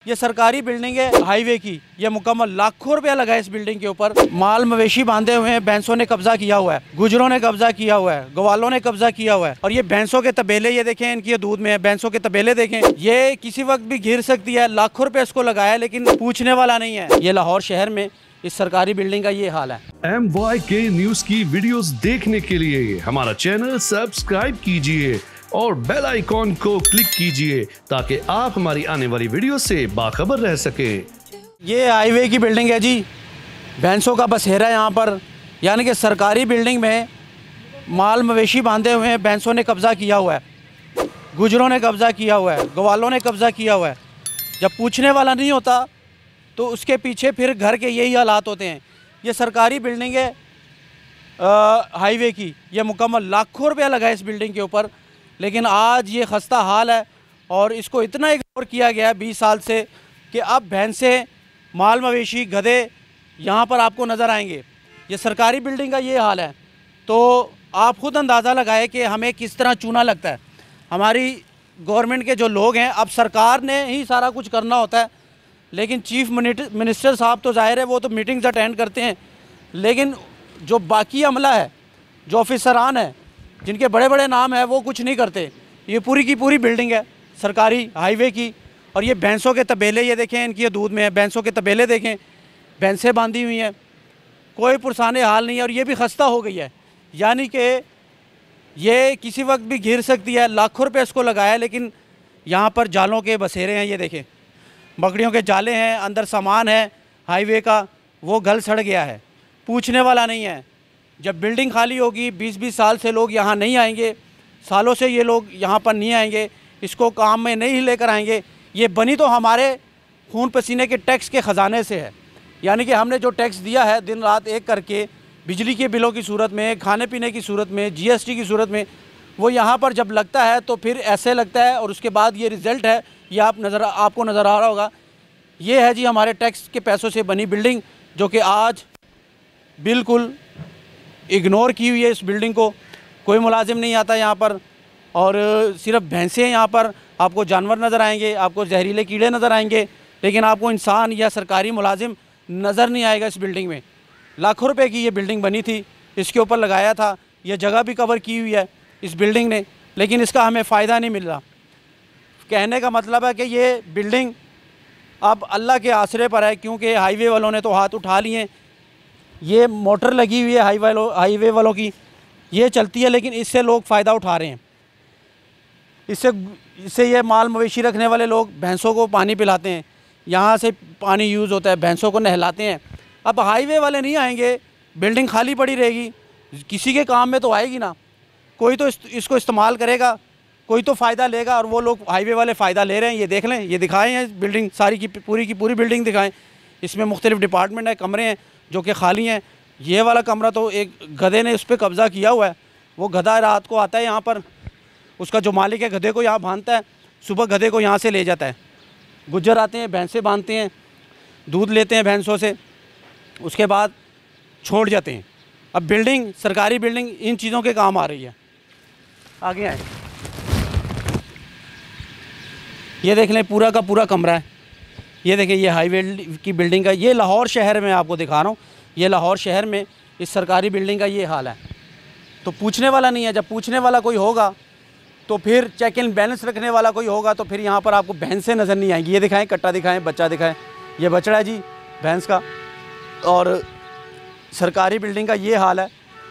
ये सरकारी बिल्डिंग है हाईवे की, ये मुकम्मल लाखों रुपया लगा है इस बिल्डिंग के ऊपर। माल मवेशी बांधे हुए हैं, भैंसों ने कब्जा किया हुआ है, गुजरों ने कब्जा किया हुआ है, ग्वालों ने कब्जा किया हुआ है। और ये भैंसों के तबेले ये देखें, इनकी दूध में है, भैंसों के तबेले देखें, ये किसी वक्त भी गिर सकती है। लाखों रुपये इसको लगाया लेकिन पूछने वाला नहीं है। ये लाहौर शहर में इस सरकारी बिल्डिंग का ये हाल है। MYK न्यूज की वीडियोस देखने के लिए हमारा चैनल सब्सक्राइब कीजिए और बेल आइकॉन को क्लिक कीजिए ताकि आप हमारी आने वाली वीडियो से बाखबर रह सकें। ये हाईवे की बिल्डिंग है जी, भैंसों का बसेरा यहाँ पर, यानी कि सरकारी बिल्डिंग में माल मवेशी बांधे हुए हैं, भैंसों ने कब्जा किया हुआ है, गुजरों ने कब्जा किया हुआ है, ग्वालों ने कब्जा किया हुआ है। जब पूछने वाला नहीं होता तो उसके पीछे फिर घर के यही हालात होते हैं। ये सरकारी बिल्डिंग है हाईवे की, ये मुकम्मल लाखों रुपया लगा है इस बिल्डिंग के ऊपर, लेकिन आज ये खस्ता हाल है। और इसको इतना इग्नोर किया गया है 20 साल से कि अब भैंसें, माल मवेशी, गधे यहाँ पर आपको नज़र आएंगे। ये सरकारी बिल्डिंग का ये हाल है, तो आप ख़ुद अंदाज़ा लगाए कि हमें किस तरह चूना लगता है। हमारी गवर्नमेंट के जो लोग हैं, अब सरकार ने ही सारा कुछ करना होता है, लेकिन चीफ मिनिस्टर साहब तो ज़ाहिर है वो तो मीटिंग्स अटेंड करते हैं, लेकिन जो बाकी अमला है, जो ऑफिसरान है, जिनके बड़े बड़े नाम हैं, वो कुछ नहीं करते। ये पूरी की पूरी बिल्डिंग है सरकारी हाईवे की। और ये भैंसों के तबेले ये देखें, इनकी दूध में है, भैंसों के तबेले देखें, भैंसें बांधी हुई हैं, कोई पुरसाने हाल नहीं है। और ये भी खस्ता हो गई है, यानी कि ये किसी वक्त भी गिर सकती है। लाखों रुपये इसको लगाया लेकिन यहाँ पर जालों के बसेरे हैं, ये देखें, बकरियों के जाले हैं, अंदर सामान है हाईवे का, वो गल सड़ गया है, पूछने वाला नहीं है। जब बिल्डिंग खाली होगी, 20-20 साल से लोग यहाँ नहीं आएंगे, सालों से ये लोग यहाँ पर नहीं आएंगे, इसको काम में नहीं लेकर आएंगे। ये बनी तो हमारे खून पसीने के टैक्स के ख़जाने से है, यानी कि हमने जो टैक्स दिया है दिन रात एक करके, बिजली के बिलों की सूरत में, खाने पीने की सूरत में, GST की सूरत में, वो यहाँ पर जब लगता है तो फिर ऐसे लगता है। और उसके बाद ये रिज़ल्ट है, ये आपको नज़र आ रहा होगा। ये है जी हमारे टैक्स के पैसों से बनी बिल्डिंग, जो कि आज बिल्कुल इग्नोर की हुई है। इस बिल्डिंग को कोई मुलाजिम नहीं आता यहाँ पर, और सिर्फ भैंसें यहाँ पर, आपको जानवर नज़र आएंगे, आपको जहरीले कीड़े नज़र आएंगे, लेकिन आपको इंसान या सरकारी मुलाजिम नज़र नहीं आएगा इस बिल्डिंग में। लाखों रुपए की ये बिल्डिंग बनी थी, इसके ऊपर लगाया था, ये जगह भी कवर की हुई है इस बिल्डिंग ने, लेकिन इसका हमें फ़ायदा नहीं मिल रहा। कहने का मतलब है कि ये बिल्डिंग अब अल्लाह के आसरे पर है, क्योंकि हाईवे वालों ने तो हाथ उठा लिए। ये मोटर लगी हुई है हाईवे वालों की, ये चलती है, लेकिन इससे लोग फ़ायदा उठा रहे हैं। इससे ये माल मवेशी रखने वाले लोग भैंसों को पानी पिलाते हैं, यहाँ से पानी यूज़ होता है, भैंसों को नहलाते हैं। अब हाईवे वाले नहीं आएंगे, बिल्डिंग खाली पड़ी रहेगी, किसी के काम में तो आएगी ना, कोई तो इसको इस्तेमाल करेगा, कोई तो फ़ायदा लेगा। और वो लोग हाईवे वाले फ़ायदा ले रहे हैं। ये देख लें, ये दिखाएं हैं बिल्डिंग सारी की पूरी बिल्डिंग दिखाएं। इसमें मुख्तलिफ़ डिपार्टमेंट है, कमरे हैं जो कि खाली हैं। ये वाला कमरा तो एक गधे ने उस पर कब्ज़ा किया हुआ है। वो गधा रात को आता है यहाँ पर, उसका जो मालिक है गधे को यहाँ बांधता है, सुबह गधे को यहाँ से ले जाता है। गुज्जर आते हैं, भैंसें बांधते हैं, दूध लेते हैं भैंसों से, उसके बाद छोड़ जाते हैं। अब बिल्डिंग, सरकारी बिल्डिंग इन चीज़ों के काम आ रही है। आगे आए, ये देख लें, पूरा का पूरा कमरा है। ये देखें, ये हाईवे की बिल्डिंग का, ये लाहौर शहर में आपको दिखा रहा हूँ, ये लाहौर शहर में इस सरकारी बिल्डिंग का ये हाल है। तो पूछने वाला नहीं है। जब पूछने वाला कोई होगा तो फिर चेक एंड बैलेंस रखने वाला कोई होगा तो फिर यहाँ पर आपको भैंसें नज़र नहीं आएंगी। ये दिखाएं, कट्टा दिखाएं, बच्चा दिखाएं, ये बछड़ा है जी भैंस का। और सरकारी बिल्डिंग का ये हाल है।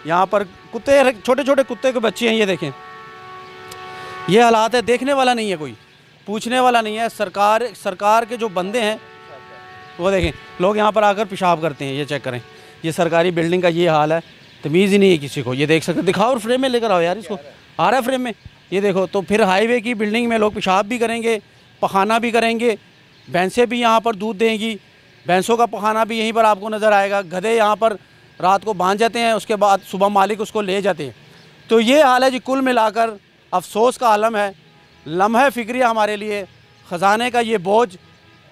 यहाँ पर कुत्ते, छोटे छोटे कुत्ते के बच्चे हैं, ये देखें, ये हालात है। देखने वाला नहीं है कोई, पूछने वाला नहीं है। सरकार के जो बंदे हैं वो देखें, लोग यहाँ पर आकर पेशाब करते हैं। ये चेक करें, ये सरकारी बिल्डिंग का ये हाल है। तमीज़ ही नहीं है किसी को। ये देख सकते, दिखाओ और फ्रेम में लेकर आओ यार, इसको आ रहा है फ्रेम में, ये देखो। तो फिर हाईवे की बिल्डिंग में लोग पेशाब भी करेंगे, पखाना भी करेंगे, भैंसें भी यहाँ पर दूध देंगी, भैंसों का पखाना भी यहीं पर आपको नज़र आएगा। गधे यहाँ पर रात को बांध जाते हैं, उसके बाद सुबह मालिक उसको ले जाते हैं। तो ये हाल है जी। कुल मिलाकर अफसोस का आलम है, लम्हा फ़िक्रिया हमारे लिए। ख़जाने का ये बोझ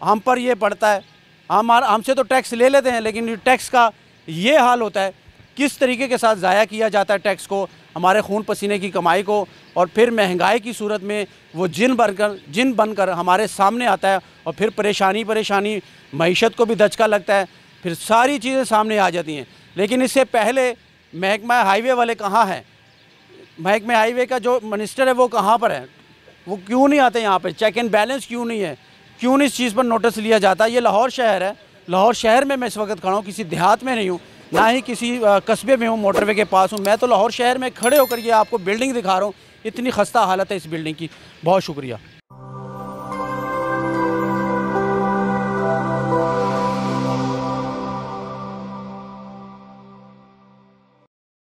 हम पर ये पड़ता है। हमसे तो टैक्स ले लेते हैं, लेकिन टैक्स का ये हाल होता है, किस तरीके के साथ ज़ाया किया जाता है टैक्स को। हमारे खून पसीने की कमाई को, और फिर महंगाई की सूरत में वो जिन बनकर हमारे सामने आता है, और फिर परेशानी मईशत को भी धचका लगता है, फिर सारी चीज़ें सामने आ जाती हैं। लेकिन इससे पहले महकमा हाईवे वाले कहाँ हैं? महकमा हाईवे का जो मिनिस्टर है वो कहाँ पर है? वो क्यों नहीं आते यहाँ पे? चेक एंड बैलेंस क्यों नहीं है? क्यों नहीं इस चीज़ पर नोटिस लिया जाता? ये लाहौर शहर है, लाहौर शहर में मैं इस वक्त खड़ा हूँ, किसी देहात में नहीं हूँ, ना ही किसी कस्बे में हूँ, मोटरवे के पास हूँ। मैं तो लाहौर शहर में खड़े होकर ये आपको बिल्डिंग दिखा रहा हूँ। इतनी खस्ता हालत है इस बिल्डिंग की। बहुत शुक्रिया।